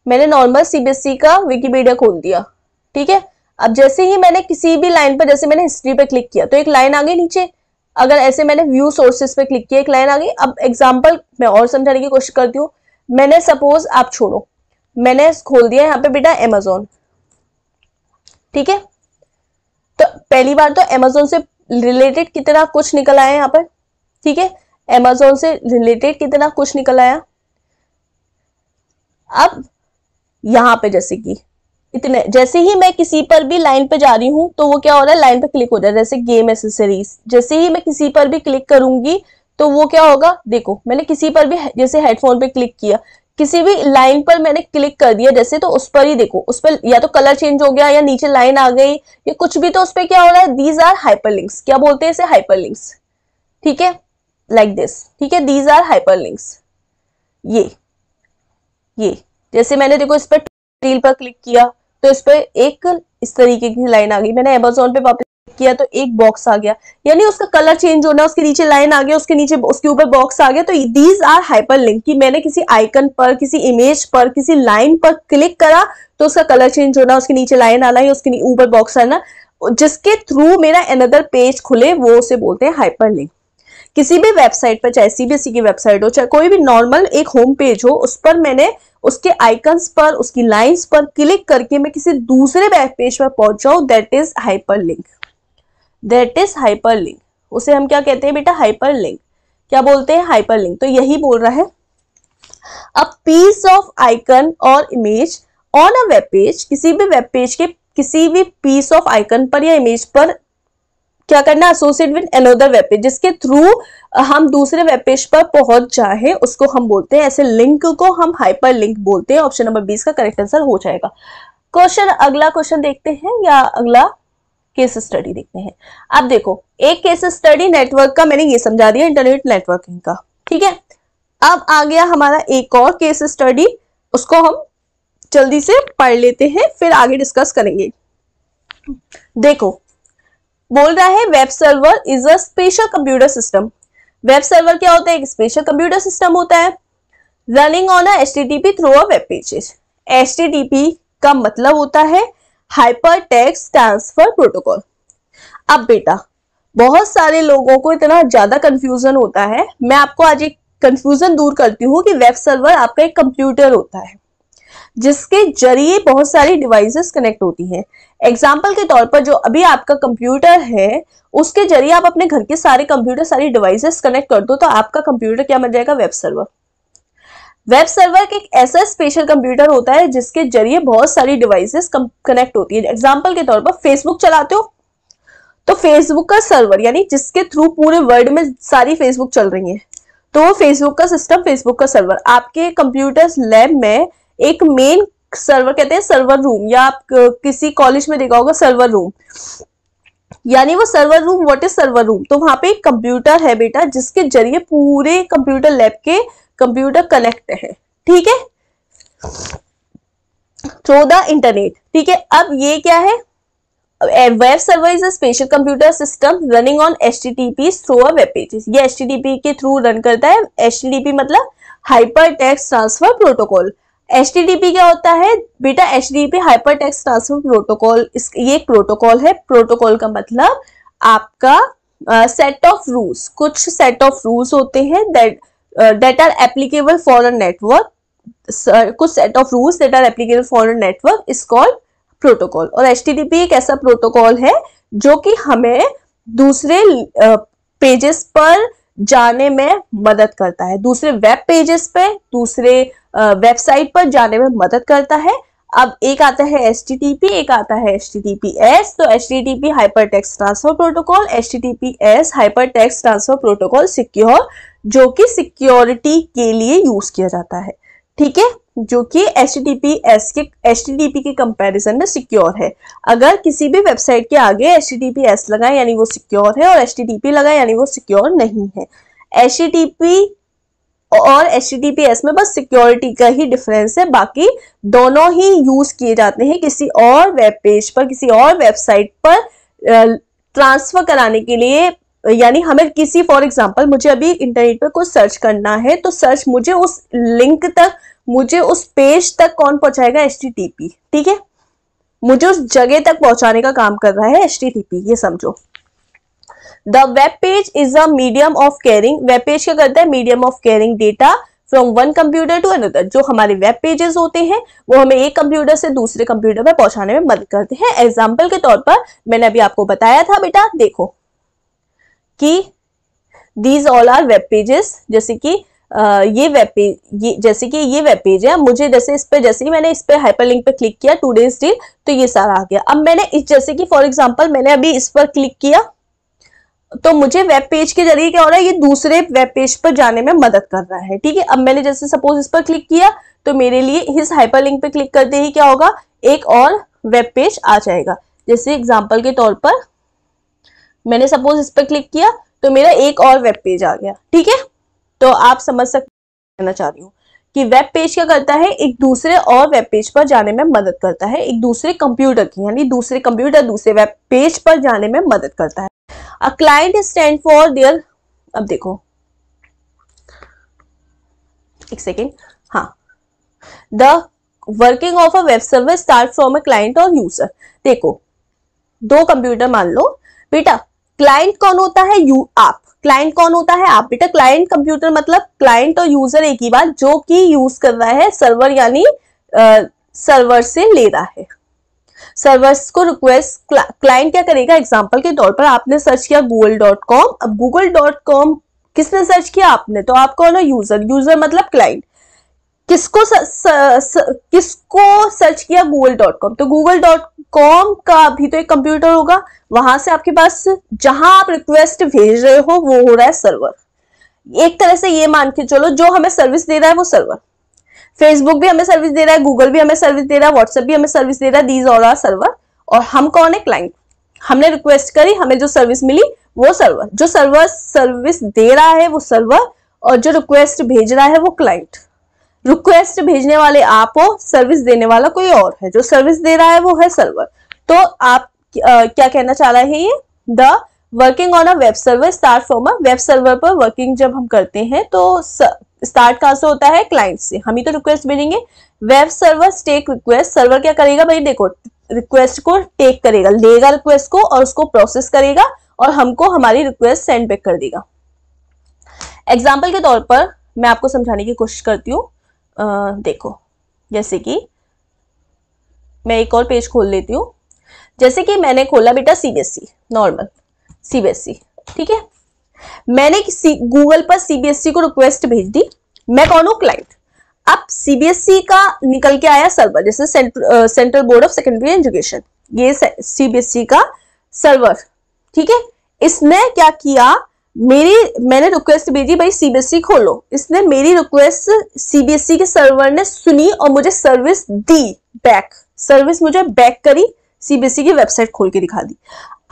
मैंने नॉर्मल CBSE का विकिपीडिया खोल दिया, ठीक है। अब जैसे ही मैंने किसी भी लाइन पर, जैसे मैंने हिस्ट्री पे क्लिक किया तो एक लाइन आ गई नीचे, अगर ऐसे मैंने व्यू सोर्सेस पे क्लिक किया एक लाइन आ गई। अब एग्जांपल मैं और समझाने की कोशिश करती हूँ, मैंने सपोज, आप छोड़ो, मैंने खोल दिया यहाँ पे बेटा Amazon, ठीक है। तो पहली बार तो Amazon से रिलेटेड कितना कुछ निकल आया यहाँ पर, ठीक है, Amazon से रिलेटेड कितना कुछ निकल आया। अब यहाँ पे जैसे कि इतने, जैसे ही मैं किसी पर भी लाइन पे जा रही हूं तो वो क्या हो रहा है, लाइन पे क्लिक हो रहा है, जैसे गेम एसेसरीज, जैसे ही मैं किसी पर भी क्लिक करूंगी तो वो क्या होगा, देखो मैंने किसी पर भी, जैसे हेडफोन पे क्लिक किया, किसी भी लाइन पर मैंने क्लिक कर दिया जैसे, तो उस पर ही देखो, उस पर या तो कलर चेंज हो गया या नीचे लाइन आ गई या कुछ भी, तो उस पर क्या हो रहा है, दीज आर हाइपरलिंक्स, क्या बोलते हैं इसे, हाइपरलिंक्स, ठीक है, लाइक दिस, ठीक है, दीज आर हाइपरलिंक्स। ये जैसे मैंने देखो इस पर रील पर क्लिक किया तो इस पर एक इस तरीके की लाइन आ गई, मैंने Amazon पे वापस किया तो एक बॉक्स आ गया, यानी उसका कलर चेंज होना, उसके नीचे लाइन आ गया, उसके नीचे, उसके ऊपर बॉक्स आ गया। तो दीज आर हाइपरलिंक, कि मैंने किसी आइकन पर, किसी इमेज पर, किसी लाइन पर क्लिक करा तो उसका कलर चेंज होना, उसके नीचे लाइन आना या उसके ऊपर बॉक्स आना, जिसके थ्रू मेरा अनदर पेज खुले, वो उसे बोलते हैं हाइपरलिंक। किसी भी वेबसाइट पर, चाहे CBSE की वेबसाइट हो, चाहे कोई भी नॉर्मल एक होम पेज हो, उस पर मैंने उसके आइकन्स पर, उसकी लाइंस पर क्लिक करके मैं किसी दूसरे वेब पेज पर पहुंच जाऊं, that is hyperlink, that is hyperlink. उसे हम क्या कहते हैं बेटा, हाइपरलिंक। क्या बोलते हैं, हाइपरलिंक। तो यही बोल रहा है, अ पीस ऑफ आइकन और image on a web page, किसी भी वेब पेज के किसी भी पीस ऑफ आइकन पर या इमेज पर क्या करना, associate with another web page, जिसके थ्रू हम दूसरे वेब पेज पर पहुंच जाए उसको हम बोलते हैं, ऐसे लिंक को हम हाइपर लिंक बोलते हैं। ऑप्शन नंबर 20 का करेक्ट आंसर हो जाएगा। क्वेश्चन, अगला क्वेश्चन देखते हैं या अगला केस स्टडी देखते हैं। अब देखो, एक केस स्टडी नेटवर्क का मैंने ये समझा दिया, इंटरनेट नेटवर्किंग का, ठीक है। अब आ गया हमारा एक और केस स्टडी, उसको हम जल्दी से पढ़ लेते हैं, फिर आगे डिस्कस करेंगे। देखो, बोल रहा है web server is a special computer system. Web server क्या होता है, एक स्पेशल कंप्यूटर सिस्टम होता है running on a HTTP through a web pages. HTTP का मतलब होता है हाइपर टेक्स्ट ट्रांसफर प्रोटोकॉल। अब बेटा, बहुत सारे लोगों को इतना ज्यादा कंफ्यूजन होता है, मैं आपको आज एक कंफ्यूजन दूर करती हूँ कि वेब सर्वर आपका एक कंप्यूटर होता है जिसके जरिए बहुत सारी डिवाइसेस कनेक्ट होती हैं। एग्जाम्पल के तौर पर जो अभी आपका कंप्यूटर है, उसके जरिए आप अपने घर के सारे कंप्यूटर, सारी डिवाइसेस कनेक्ट कर दो, तो आपका कंप्यूटर क्या बन जाएगा, वेब सर्वर। वेब सर्वर एक ऐसा स्पेशल कंप्यूटर होता है जिसके जरिए बहुत सारी डिवाइसेस कनेक्ट होती है। एग्जाम्पल के तौर पर फेसबुक चलाते हो तो फेसबुक का सर्वर, यानी जिसके थ्रू पूरे वर्ल्ड में सारी फेसबुक चल रही है, तो वो फेसबुक का सिस्टम, फेसबुक का सर्वर। आपके कंप्यूटर लैब में एक मेन सर्वर कहते हैं सर्वर रूम, या आप किसी कॉलेज में देखा होगा सर्वर रूम, यानी वो server room, what is server room, तो वहां पे एक कंप्यूटर है बेटा जिसके जरिए पूरे कंप्यूटर लैब के कंप्यूटर कनेक्ट है, ठीक है, थ्रू द इंटरनेट, ठीक है। अब ये क्या है, web server is a special computer system running on HTTP through a web pages. ये HTTP के थ्रू रन करता है। HTTP मतलब hyper text transfer protocol. HTTP क्या होता है बेटा, HTTP hyper text transfer protocol, ये एक प्रोटोकॉल है। प्रोटोकॉल का मतलब आपका सेट ऑफ रूल्स, कुछ सेट ऑफ रूल्स होते हैं that are applicable for a network, कुछ set of rules that are applicable for a network is called protocol. और HTTP एक ऐसा प्रोटोकॉल है जो कि हमें दूसरे पेजेस पर जाने में मदद करता है, दूसरे वेब पेजेस पे, दूसरे वेबसाइट पर जाने में मदद करता है। अब एक आता है HTTP, एक आता है HTTPS। तो HTTP hyper text transfer protocol, HTTPS hyper text transfer protocol secure, जो कि सिक्योरिटी के लिए यूज किया जाता है, ठीक है, जो कि HTTP के कंपैरिजन में सिक्योर है। अगर किसी भी वेबसाइट के आगे HTTPS लगाए यानी वो सिक्योर है, और HTTP लगाए यानी वो सिक्योर नहीं है। HTTP और HTTPS में बस सिक्योरिटी का ही डिफरेंस है, बाकी दोनों ही यूज किए जाते हैं किसी और वेब पेज पर, किसी और वेबसाइट पर ट्रांसफर कराने के लिए। यानी हमें किसी, फॉर एग्जांपल मुझे अभी इंटरनेट पे कुछ सर्च करना है, तो सर्च मुझे उस लिंक तक, मुझे उस पेज तक कौन पहुंचाएगा, HTTP, ठीक है, मुझे उस जगह तक पहुंचाने का काम कर रहा है HTTP, ये समझो। The web page is a medium of carrying, web page क्या करता है, medium of carrying data from one computer to another. जो हमारे वेब पेजेस होते हैं वो हमें एक कंप्यूटर से दूसरे कंप्यूटर पर पहुंचाने में मदद करते हैं। एग्जाम्पल के तौर पर मैंने अभी आपको बताया था बेटा, देखो कि these all are web pages, जैसे कि ये वेब पेज, जैसे कि ये वेब पेज है, मुझे जैसे इस पे, जैसे ही मैंने इस पे हाइपरलिंक पे क्लिक किया टुडेज डील, तो ये सारा आ गया। अब मैंने इस, जैसे कि फॉर एग्जांपल मैंने अभी इस पर क्लिक किया, तो मुझे वेब पेज के जरिए क्या हो रहा है, ये दूसरे वेब पेज पर जाने में मदद कर रहा है, ठीक है। अब मैंने जैसे सपोज इस पर क्लिक किया, तो मेरे लिए इस हाइपरलिंक पे क्लिक करते ही क्या होगा, एक और वेब पेज आ जाएगा। जैसे एग्जांपल के तौर पर मैंने सपोज इस पर क्लिक किया, तो मेरा एक और वेब पेज आ गया, ठीक है। तो आप समझ सकते, कहना चाह रही हूँ कि वेब पेज क्या करता है, एक दूसरे और वेब पेज पर जाने में मदद करता है, एक दूसरे कंप्यूटर की, यानी दूसरे कंप्यूटर दूसरे वेब पेज पर जाने में मदद करता है। A client stand for their, अब देखो एक सेकेंड, हाँ, the working of a web server start from a client और यूजर। देखो, दो कंप्यूटर मान लो बेटा, क्लाइंट कौन होता है, आप। क्लाइंट कौन होता है, आप बेटा। क्लाइंट कंप्यूटर मतलब क्लाइंट और यूजर एक ही बात, जो कि यूज कर रहा है सर्वर, यानी सर्वर से ले रहा है सर्वर्स को रिक्वेस्ट। क्लाइंट क्या करेगा, एग्जांपल के तौर पर आपने सर्च किया google.com। अब google.com किसने सर्च किया, आपने, तो आप कौन हो, यूजर। यूजर मतलब क्लाइंट। किसको किसको सर्च किया? google.com। तो google.com का भी तो एक कंप्यूटर होगा, वहां से आपके पास जहां आप रिक्वेस्ट भेज रहे हो वो हो रहा है सर्वर। एक तरह से ये मान के चलो जो हमें सर्विस दे रहा है वो सर्वर। फेसबुक भी हमें सर्विस दे रहा है, गूगल भी हमें सर्विस दे रहा है, व्हाट्सएप भी हमें सर्विस दे रहा है, दीज ऑल आर सर्वर। और हम कौन है? क्लाइंट। हमने रिक्वेस्ट करी, हमें जो सर्विस मिली वो सर्वर। जो सर्वर सर्विस दे रहा है वो सर्वर, और जो रिक्वेस्ट भेज रहा है वो क्लाइंट। रिक्वेस्ट भेजने वाले आप हो, सर्विस देने वाला कोई और है, जो सर्विस दे रहा है वो है सर्वर। तो आप क्या कहना चाह रहे हैं? ये the working on a web server start from a web server पर वर्किंग जब हम करते हैं तो स्टार्ट कहां से होता है? क्लाइंट से। हम ही तो रिक्वेस्ट भेजेंगे। Web server take request. Server क्या करेगा भाई? देखो, रिक्वेस्ट को टेक करेगा, लेगा रिक्वेस्ट को और उसको प्रोसेस करेगा और हमको हमारी रिक्वेस्ट सेंड बैक कर देगा। एग्जाम्पल के तौर पर मैं आपको समझाने की कोशिश करती हूँ। देखो, जैसे कि मैं एक और पेज खोल लेती हूँ। जैसे कि मैंने खोला बेटा सीबीएसई, नॉर्मल सीबीएसई, ठीक है। मैंने गूगल पर सीबीएसई को रिक्वेस्ट भेज दी। मैं कौन हूं? क्लाइंट। अब सीबीएसई का निकल के आया सर्वर, जैसे central board of secondary education, ये सीबीएसई का सर्वर, ठीक है। इसने क्या किया? मैंने रिक्वेस्ट भेजी भाई सीबीएसई खोलो। इसने मेरी रिक्वेस्ट सीबीएसई के सर्वर ने सुनी और मुझे सर्विस दी बैक। सर्विस मुझे बैक करी, सीबीएसई की वेबसाइट खोल के दिखा दी।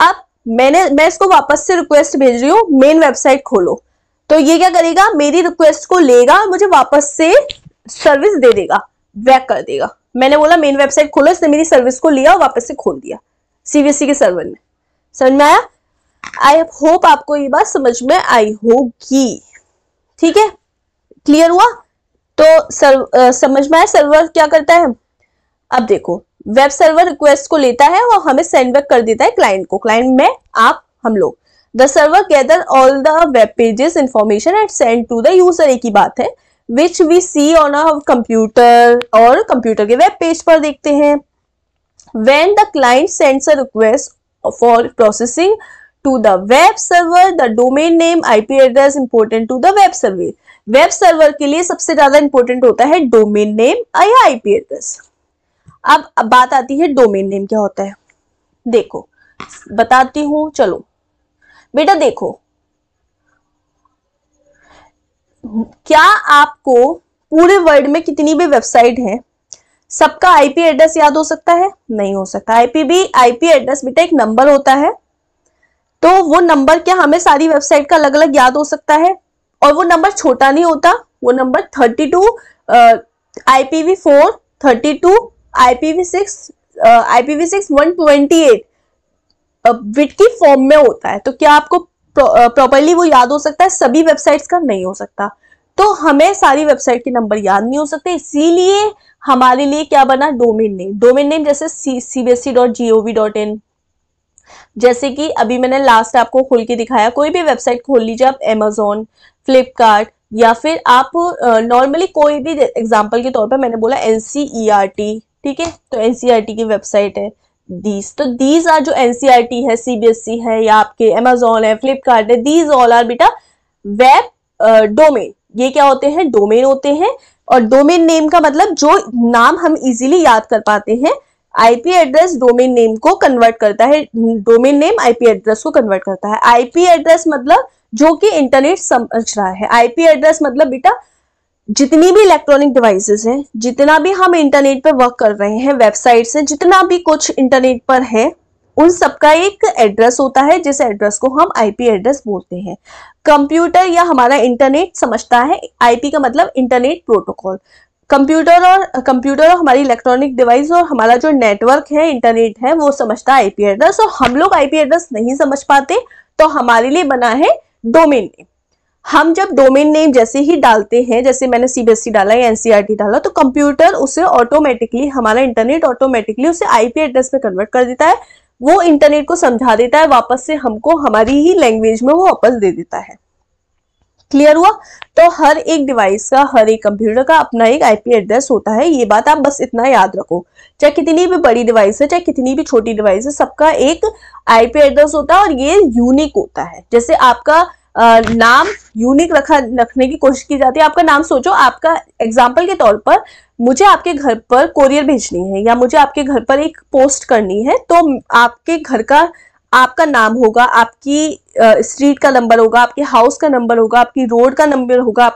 अब मैं इसको वापस से रिक्वेस्ट भेज रही हूँ, मेन वेबसाइट खोलो। तो ये क्या करेगा? मेरी रिक्वेस्ट को लेगा, मुझे वापस से सर्विस दे देगा, बैक कर देगा। मैंने बोला मेन वेबसाइट खोलो, इसने मेरी सर्विस को लिया और वापस से खोल दिया सीबीएसई के सर्वर ने। समझ में आया? आई होप आपको ये बात समझ में आई होगी, ठीक है। क्लियर हुआ? तो समझ में आया सर्वर क्या करता है। अब देखो, वेब सर्वर रिक्वेस्ट को लेता है और हमें सेंड बैक कर देता है क्लाइंट को। क्लाइंट में आप, हम लोग। The server gather all the web pages information and send to the user, एक ही बात है, which we see on a computer, और कंप्यूटर के वेब पेज पर देखते हैं। When the client sends a request for processing to the web server, the domain name IP address important to the web server। Web server के लिए सबसे ज्यादा important होता है डोमेन नेम या आईपी एड्रेस। अब बात आती है डोमेन नेम क्या होता है। देखो बताती हूं, चलो बेटा देखो, क्या आपको पूरे वर्ल्ड में कितनी भी वेबसाइट है सबका आईपी एड्रेस याद हो सकता है? नहीं हो सकता। आईपी एड्रेस बेटा एक नंबर होता है, तो वो नंबर क्या हमें सारी वेबसाइट का अलग अलग याद हो सकता है? और वो नंबर छोटा नहीं होता, वो नंबर 32 IPv4 32 IPv6 128 बिट की फॉर्म में होता है। तो क्या आपको प्रॉपर्ली वो याद हो सकता है? सभी वेबसाइट्स का नहीं हो सकता। तो हमें सारी वेबसाइट के नंबर याद नहीं हो सकते, इसीलिए हमारे लिए क्या बना? Domain name. डोमेन नेम जैसे cbse.gov.in, जैसे कि अभी मैंने लास्ट आपको खोल के दिखाया, कोई भी वेबसाइट खोल लीजिए आप, Amazon, फ्लिपकार्ट, या फिर आप नॉर्मली कोई भी, एग्जांपल के तौर पर मैंने बोला NCERT, ठीक है, तो NCERT की वेबसाइट है दीज। तो दीज आर जो NCERT है, CBSE है, या आपके Amazon है, फ्लिपकार्ट है, दीज ऑल आर बेटा वेब डोमेन। ये क्या होते हैं? डोमेन होते हैं। और डोमेन नेम का मतलब जो नाम हम इजीली याद कर पाते हैं। आईपी एड्रेस डोमेन नेम को कन्वर्ट करता है, डोमेन नेम आईपी एड्रेस को कन्वर्ट करता है। आईपी एड्रेस मतलब जो कि इंटरनेट समझ रहा है। आईपी एड्रेस मतलब बेटा जितनी भी इलेक्ट्रॉनिक डिवाइसेस हैं, जितना भी हम इंटरनेट पर वर्क कर रहे हैं, वेबसाइट से जितना भी कुछ इंटरनेट पर है, उन सबका एक एड्रेस होता है, जिस एड्रेस को हम आईपी एड्रेस बोलते हैं। कंप्यूटर या हमारा इंटरनेट समझता है, आईपी का मतलब इंटरनेट प्रोटोकॉल। कंप्यूटर और हमारी इलेक्ट्रॉनिक डिवाइस और हमारा जो नेटवर्क है, इंटरनेट है, वो समझता है आईपी एड्रेस। और हम लोग आईपी एड्रेस नहीं समझ पाते, तो हमारे लिए बना है डोमेन नेम। हम जब डोमेन नेम जैसे ही डालते हैं, जैसे मैंने सीबीएसई डाला या एनसीईआरटी डाला, तो कंप्यूटर उसे ऑटोमेटिकली, हमारा इंटरनेट ऑटोमेटिकली उसे आईपी एड्रेस में कन्वर्ट कर देता है। वो इंटरनेट को समझा देता है, वापस से हमको हमारी ही लैंग्वेज में वो वापस दे देता है। क्लियर हुआ? तो हर एक डिवाइस का, हर एक कंप्यूटर का अपना एक आईपी एड्रेस होता है। ये बात आप बस इतना याद रखो, चाहे कितनी भी बड़ी डिवाइस है, चाहे कितनी भी छोटी डिवाइस है, सबका एक आईपी एड्रेस होता है और ये यूनिक होता है। जैसे आपका नाम यूनिक रखने की कोशिश की जाती है। आपका नाम सोचो, आपका एग्जाम्पल के तौर पर मुझे आपके घर पर कोरियर भेजनी है या मुझे आपके घर पर एक पोस्ट करनी है, तो आपके घर का आपका नाम होगा, आपकी स्ट्रीट का नंबर होगा, आपके हाउस का नंबर होगा, आपकी रोड का नंबर होगा,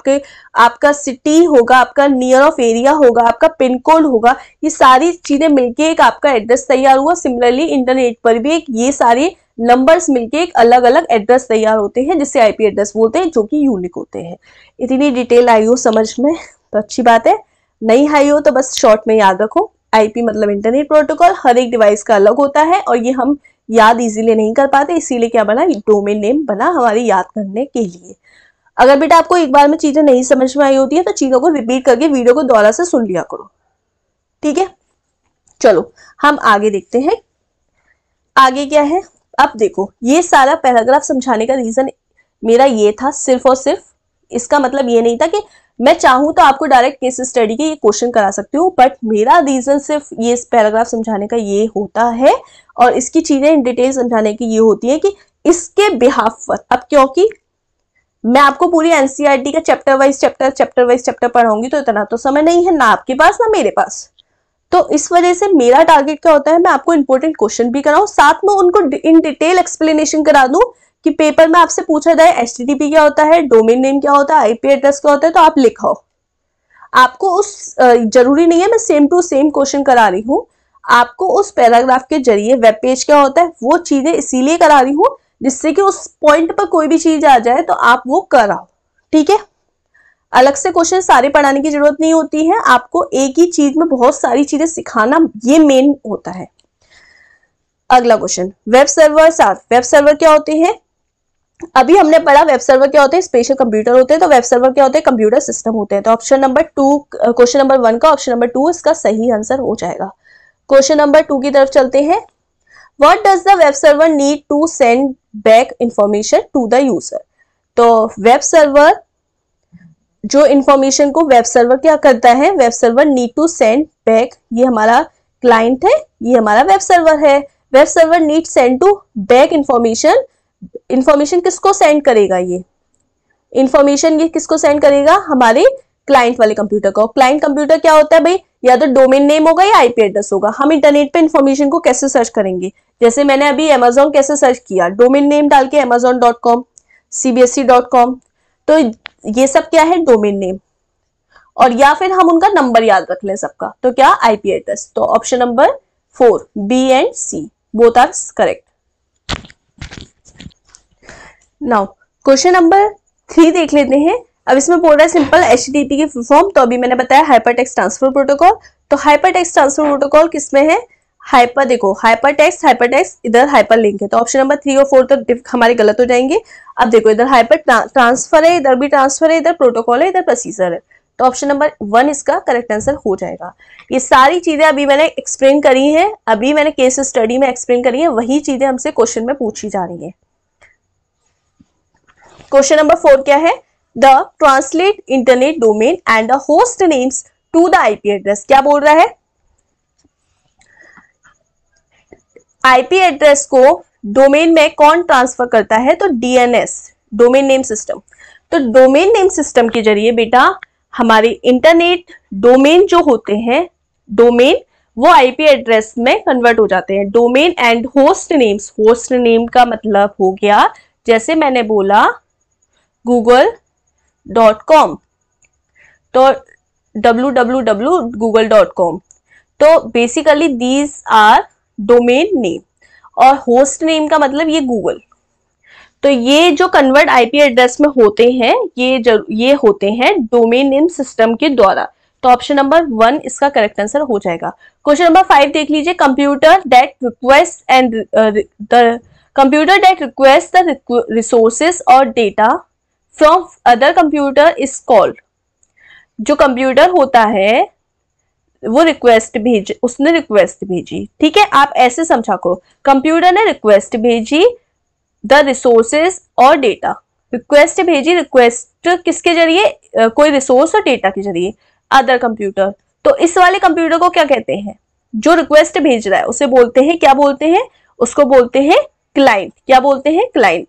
आपका सिटी होगा, आपका नियर ऑफ एरिया होगा, आपका पिन कोड होगा। ये सारी चीजें मिलके एक आपका एड्रेस तैयार हुआ। सिमिलरली इंटरनेट पर भी एक ये सारे नंबर्स मिलके एक अलग अलग एड्रेस तैयार होते हैं, जिसे आईपी एड्रेस बोलते हैं, जो कि यूनिक होते हैं। इतनी डिटेल आई हो समझ में तो अच्छी बात है, नहीं आई हो तो बस शॉर्ट में याद रखो, आईपी मतलब इंटरनेट प्रोटोकॉल, हर एक डिवाइस का अलग होता है और ये हम याद इजीली नहीं कर पाते, इसीलिए क्या बना, डोमेन नेम बना हमारी याद करने के लिए। अगर बेटा आपको एक बार में चीजें नहीं समझ में आई होती है तो चीजों को रिपीट करके वीडियो को दोबारा से सुन लिया करो, ठीक है। चलो हम आगे देखते हैं, आगे क्या है। अब देखो, ये सारा पैराग्राफ समझाने का रीजन मेरा ये था सिर्फ और सिर्फ, इसका मतलब ये नहीं था कि मैं चाहूं तो आपको डायरेक्ट केस स्टडी के ये क्वेश्चन करा सकती हूँ, बट मेरा रीजन सिर्फ ये पैराग्राफ समझाने का ये होता है और इसकी चीजें इन डिटेल समझाने की ये होती है कि इसके बिहाफ पर, अब क्योंकि मैं आपको पूरी एनसीईआरटी का चैप्टर वाइज चैप्टर पढ़ाऊंगी तो इतना तो समय नहीं है ना आपके पास ना मेरे पास, तो इस वजह से मेरा टारगेट क्या होता है, मैं आपको इंपॉर्टेंट क्वेश्चन भी कराऊं, साथ में उनको इन डिटेल एक्सप्लेनेशन करा दूं कि पेपर में आपसे पूछा जाए एचटीटीपी क्या होता है, डोमेन नेम क्या होता है, आईपी एड्रेस क्या होता है, तो आप लिखाओ। आपको उस जरूरी नहीं है मैं सेम टू सेम क्वेश्चन करा रही हूँ, आपको उस पैराग्राफ के जरिए वेब पेज क्या होता है वो चीजें इसीलिए करा रही हूँ जिससे कि उस पॉइंट पर कोई भी चीज आ जाए तो आप वो कराओ, ठीक है। अलग से क्वेश्चन सारे पढ़ाने की जरूरत नहीं होती है, आपको एक ही चीज में बहुत सारी चीजें सिखाना ये मेन होता है। अगला question, web servers are, web server क्या होते हैं। अभी हमने पढ़ा वेब सर्वर क्या होते हैं, स्पेशल कंप्यूटर होते हैं, तो वेब सर्वर क्या होते हैं, कंप्यूटर सिस्टम होते हैं। तो ऑप्शन नंबर 2, क्वेश्चन नंबर 1 का ऑप्शन नंबर 2 इसका सही आंसर हो जाएगा। क्वेश्चन नंबर 2 की तरफ चलते हैं। What does the web server need to send back information to the user. तो वेब सर्वर जो इंफॉर्मेशन को वेब सर्वर क्या करता है, web server need to send back, ये हमारा क्लाइंट है, ये हमारा वेब सर्वर है। Web server need send to back information, information किसको सेंड करेगा, ये इंफॉर्मेशन ये किसको सेंड करेगा, हमारे क्लाइंट वाले कंप्यूटर को। क्लाइंट कंप्यूटर क्या होता है भाई, या तो डोमेन नेम होगा या आईपी एड्रेस होगा। हम इंटरनेट पे इंफॉर्मेशन को कैसे सर्च करेंगे, जैसे मैंने अभी अमेजोन कैसे सर्च किया, डोमेन नेम डाल के amazon.com, cbse.com, तो ये सब क्या है, डोमेन नेम, और या फिर हम उनका नंबर याद रख लें सबका, तो क्या, आईपी एड्रेस। तो option number 4 B and C both are correct. Now question number 3 देख लेते हैं। अब इसमें बोल रहा है सिंपल एचटीटीपी की फुल फॉर्म, तो अभी मैंने बताया हाइपरटेक्स्ट ट्रांसफर प्रोटोकॉल। तो हाइपरटेक्स्ट ट्रांसफर प्रोटोकॉल किसमें है, हाइपर, देखो हाइपरटेक्स्ट इधर हाइपर लिंक है, तो ऑप्शन नंबर 3 और 4 तो हमारे गलत हो जाएंगे। अब देखो इधर हाइपर ट्रांसफर है, इधर भी ट्रांसफर है, इधर प्रोटोकॉल है, इधर प्रोसीजर है, तो ऑप्शन नंबर 1 इसका करेक्ट आंसर हो जाएगा। ये सारी चीजें अभी मैंने एक्सप्लेन करी है, अभी मैंने केस स्टडी में एक्सप्लेन करी है, वही चीजें हमसे क्वेश्चन में पूछी जा रही है। क्वेश्चन नंबर 4 क्या है, the translate internet domain and the host names to the IP address. क्या बोल रहा है, आईपी एड्रेस को डोमेन में कौन ट्रांसफर करता है, तो डीएनएस, डोमेन नेम सिस्टम। तो डोमेन नेम सिस्टम के जरिए बेटा हमारे इंटरनेट डोमेन जो होते हैं, डोमेन वो आईपी एड्रेस में कन्वर्ट हो जाते हैं। Domain and host names, host name का मतलब हो गया, जैसे मैंने बोला google.com, तो www.google.com, तो basically these are domain name, और होस्ट नेम का मतलब ये गूगल। तो ये जो कन्वर्ट आईपी एड्रेस में होते हैं, ये होते हैं डोमेन नेम सिस्टम के द्वारा। तो ऑप्शन नंबर 1 इसका करेक्ट आंसर हो जाएगा। क्वेश्चन नंबर 5 देख लीजिए, computer that request and the computer that request the resources और data from other computer is called. जो कंप्यूटर होता है वो उसने रिक्वेस्ट भेजी, ठीक है, आप ऐसे समझा करो, कंप्यूटर ने रिक्वेस्ट भेजी द रिसोर्सेज और डेटा, रिक्वेस्ट भेजी, रिक्वेस्ट किसके जरिए, कोई रिसोर्स और डेटा के जरिए, अदर कंप्यूटर। तो इस वाले कंप्यूटर को क्या कहते हैं, जो रिक्वेस्ट भेज रहा है उसे बोलते हैं, क्या बोलते हैं, उसको बोलते हैं क्लाइंट। क्या बोलते हैं, क्लाइंट।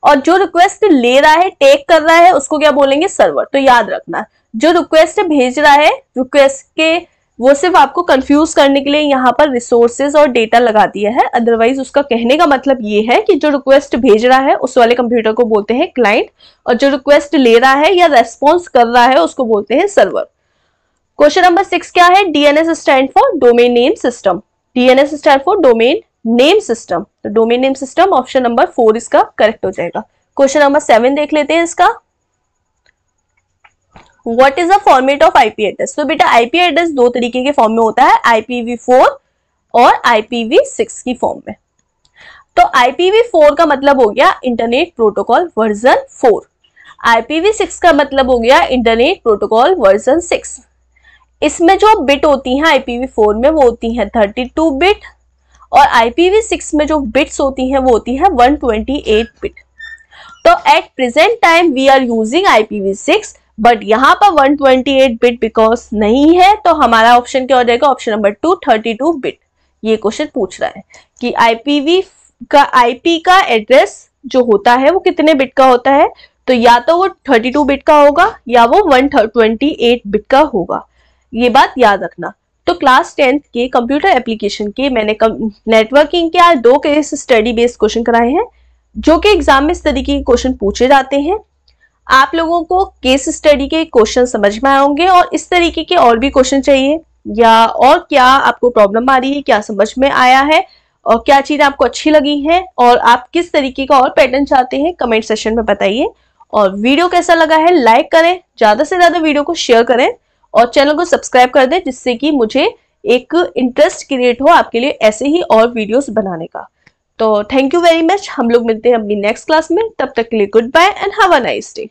और जो रिक्वेस्ट ले रहा है, टेक कर रहा है, उसको क्या बोलेंगे, सर्वर। तो याद रखना, जो रिक्वेस्ट भेज रहा है, रिक्वेस्ट के वो सिर्फ आपको कंफ्यूज करने के लिए यहाँ पर रिसोर्सेज और डेटा लगा दिया है, अदरवाइज उसका कहने का मतलब ये है कि जो रिक्वेस्ट भेज रहा है उस वाले कंप्यूटर को बोलते हैं क्लाइंट, और जो रिक्वेस्ट ले रहा है या रेस्पॉन्स कर रहा है उसको बोलते हैं सर्वर। क्वेश्चन नंबर 6 क्या है, DNS stand for domain name system. DNS stand for domain name system, तो domain name system option number 4 इसका करेक्ट हो जाएगा। क्वेश्चन नंबर 7 देख लेते हैं इसका, what is the format of IP address. तो बेटा आईपी एड्रेस दो तरीके के फॉर्म में होता है, IPv4 और IPv6 की फॉर्म में। तो IPv4 का मतलब हो गया इंटरनेट प्रोटोकॉल वर्जन 4, IPv6 का मतलब हो गया इंटरनेट प्रोटोकॉल वर्जन 6। इसमें जो बिट होती हैं IPv4 में वो होती हैं 32 बिट, और IPv6 में जो बिट्स होती हैं वो होती है 128 बिट। तो at present time we are using IPv6, but यहाँ पर 128 बिट बिकॉज नहीं है, तो हमारा ऑप्शन क्या हो जाएगा, ऑप्शन नंबर 2 32 बिट। ये क्वेश्चन पूछ रहा है कि IP का एड्रेस जो होता है वो कितने बिट का होता है, तो या तो वो 32 बिट का होगा या वो 128 बिट का होगा, ये बात याद रखना। तो क्लास 10th के कंप्यूटर एप्लीकेशन के मैंने नेटवर्किंग के आज 2 केस स्टडी बेस्ड क्वेश्चन कराए हैं, जो कि एग्जाम में इस तरीके के क्वेश्चन पूछे जाते हैं। आप लोगों को केस स्टडी के क्वेश्चन समझ में आए होंगे, और इस तरीके के और भी क्वेश्चन चाहिए या और क्या आपको प्रॉब्लम आ रही है, क्या समझ में आया है और क्या चीज आपको अच्छी लगी है, और आप किस तरीके का और पैटर्न चाहते हैं, कमेंट सेक्शन में बताइए। और वीडियो कैसा लगा है लाइक करें, ज्यादा से ज्यादा वीडियो को शेयर करें और चैनल को सब्सक्राइब कर दें, जिससे कि मुझे एक इंटरेस्ट क्रिएट हो आपके लिए ऐसे ही और वीडियोस बनाने का। तो थैंक यू वेरी मच, हम लोग मिलते हैं अपनी नेक्स्ट क्लास में, तब तक के लिए good bye and have a nice day.